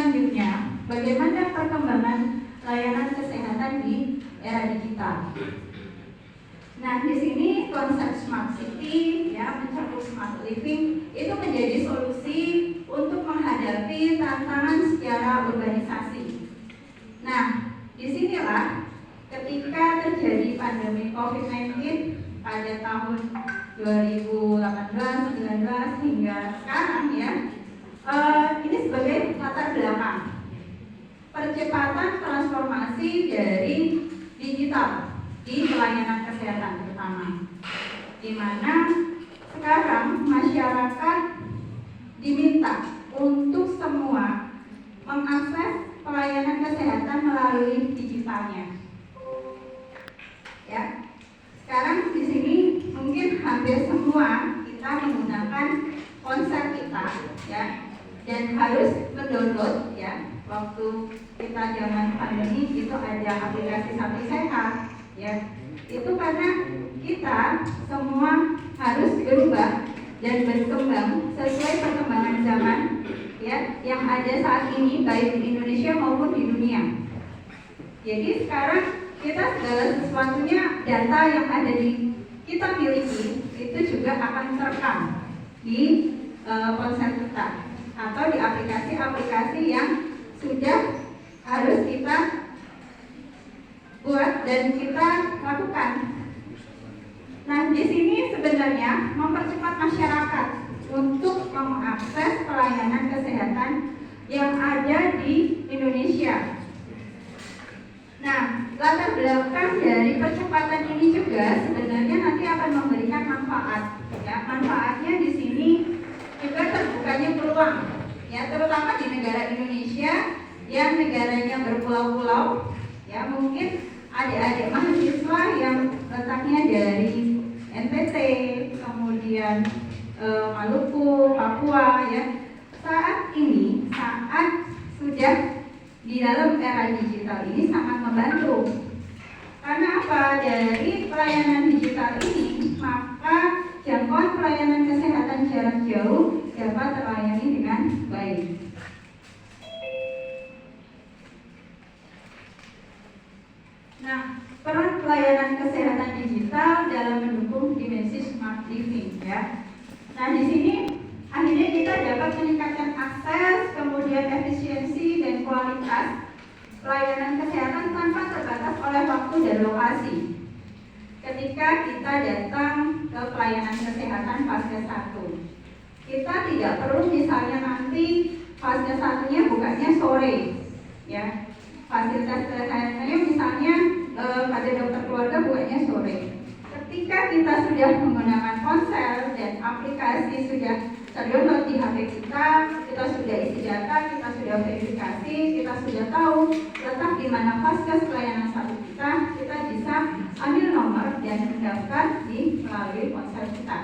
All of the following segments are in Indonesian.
selanjutnya, bagaimana perkembangan layanan kesehatan di era digital. Nah, di sini konsep smart city, ya, mencakup smart living, itu menjadi solusi untuk menghadapi tantangan secara urbanisasi. Nah, disinilah ketika terjadi pandemi COVID-19 pada tahun 2018, 2019 hingga sekarang, ya, ini sebagai latar belakang percepatan transformasi dari digital di pelayanan kesehatan terutama, di mana sekarang masyarakat diminta untuk semua mengakses pelayanan kesehatan melalui digitalnya. Ya, sekarang di sini mungkin hampir semua kita menggunakan ponsel kita, ya, dan harus mendownload, ya. Waktu kita zaman pandemi itu ada aplikasi Sapi Sehat, ya. Itu karena kita semua harus berubah dan berkembang sesuai perkembangan zaman, ya, yang ada saat ini baik di Indonesia maupun di dunia. Jadi sekarang kita segala sesuatunya, data yang ada di kita miliki itu juga akan terekam di ponsel kita atau di aplikasi-aplikasi yang sudah harus kita buat dan kita lakukan. Nah, di sini sebenarnya mempercepat masyarakat untuk mengakses pelayanan kesehatan yang ada di Indonesia. Nah, latar belakang dari percepatan ini juga sebenarnya nanti akan memberikan manfaat. Ya, manfaatnya di sini juga terbukanya peluang, ya, terutama di negara Indonesia yang negaranya berpulau-pulau. Ya, mungkin adik-adik mahasiswa yang letaknya dari NTT, kemudian Maluku, Papua, ya, saat sudah di dalam era digital ini sangat membantu. Karena apa? Dari pelayanan digital ini, maka jangkauan pelayanan kesehatan jarak jauh dapat terlayani dengan baik. Nah, peran pelayanan kesehatan digital dalam mendukung dimensi smart living, ya. Nah, di sini akhirnya kita dapat meningkatkan akses, kemudian efisiensi dan kualitas pelayanan kesehatan tanpa terbatas oleh waktu dan lokasi. Ketika kita datang ke pelayanan kesehatan fase 1, kita tidak perlu misalnya nanti fase 1-nya bukanya sore, ya. Fasilitas kesehatannya misalnya pada dokter keluarga bukanya sore. Ketika kita sudah menggunakan ponsel dan aplikasi sudah terdownload di HP kita sudah isi data, kita sudah verifikasi, kita sudah tahu letak di mana vaskes pelayanan satu kita bisa ambil nomor dan mendaftar melalui ponsel kita.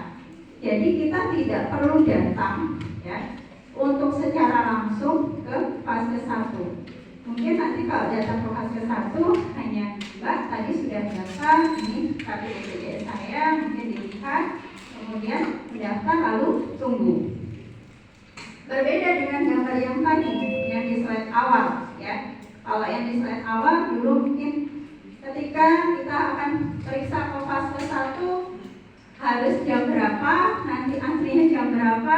Jadi kita tidak perlu datang, ya, untuk secara langsung ke fase 1. Mungkin nanti kalau datang ke fase 1 hanya, Mbak tadi sudah daftar, ini kartu BPJS saya, mungkin dilihat, kemudian mendaftar lalu tunggu. Berbeda dengan gambar yang tadi, yang di slide awal, ya. Kalau yang di slide awal dulu mungkin ketika kita akan periksa ke fase 1 harus jam berapa, nanti antrinya jam berapa,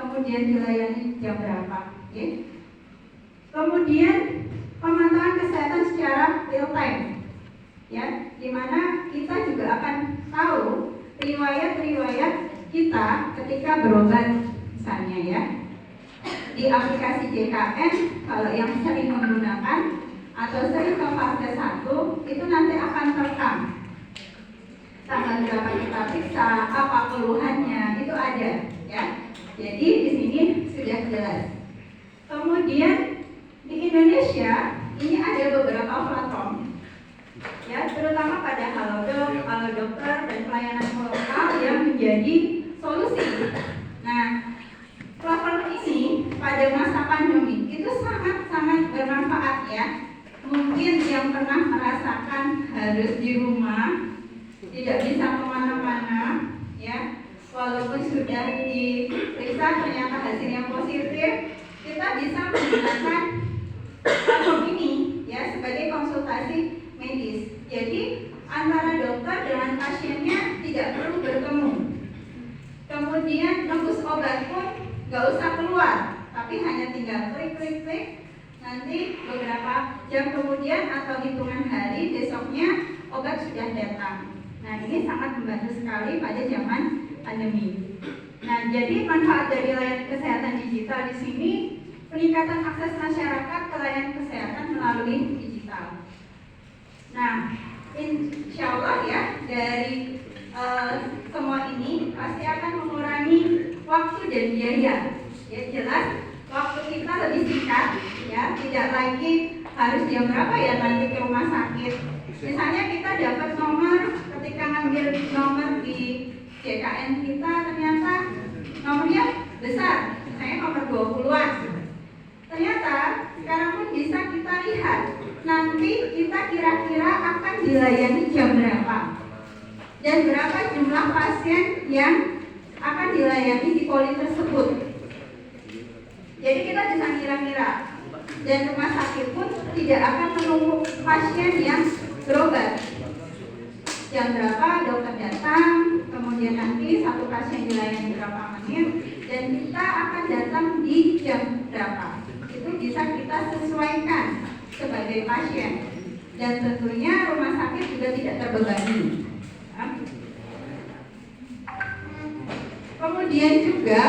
kemudian dilayani jam berapa, okay? Kemudian pemantauan kesehatan secara real time, ya, di mana kita juga akan tahu riwayat kita ketika berobat, misalnya, ya, di aplikasi JKN. Kalau yang sering menggunakan atau sering ke fase 1 itu nanti akan terekam tanggal berapa kita periksa, apa keluhannya, itu ada, ya. Jadi di sini sudah jelas. Kemudian di Indonesia ini ada beberapa platform, ya, terutama pada Halodoc, Halodokter dan pelayanan lokal yang menjadi solusi. Nah, platform ini pada masa pandemi itu sangat bermanfaat, ya. Mungkin yang pernah merasakan harus di rumah, tidak bisa kemana-mana, ya, walaupun sudah diperiksa ternyata hasilnya positif, kita bisa menggunakan konsultasi medis. Jadi antara dokter dengan pasiennya tidak perlu bertemu. Kemudian nembus obat pun nggak usah keluar, tapi hanya tinggal klik. Nanti beberapa jam kemudian atau hitungan hari besoknya obat sudah datang. Nah, ini sangat membantu sekali pada zaman pandemi. Nah, jadi manfaat dari layanan kesehatan digital di sini peningkatan akses masyarakat ke layanan kesehatan melalui digital. Nah, insya Allah ya dari semua ini pasti akan mengurangi waktu dan biaya. Ya jelas waktu kita lebih singkat, ya tidak lagi harus jam berapa ya nanti ke rumah sakit. Misalnya kita dapat nomor ketika ngambil nomor di JKN kita ternyata nomornya besar, misalnya nomor 20-an. Ternyata sekarang pun bisa kita lihat nanti kita kira-kira akan dilayani jam berapa dan berapa jumlah pasien yang akan dilayani di poli tersebut. Jadi kita bisa kira-kira dan rumah sakit pun tidak akan menunggu pasien yang berobat. Jam berapa dokter datang, kemudian nanti satu pasien dilayani berapa menit dan kita akan datang di jam berapa. Itu bisa kita sesuaikan sebagai pasien dan tentunya rumah sakit juga tidak terbebani. Kemudian juga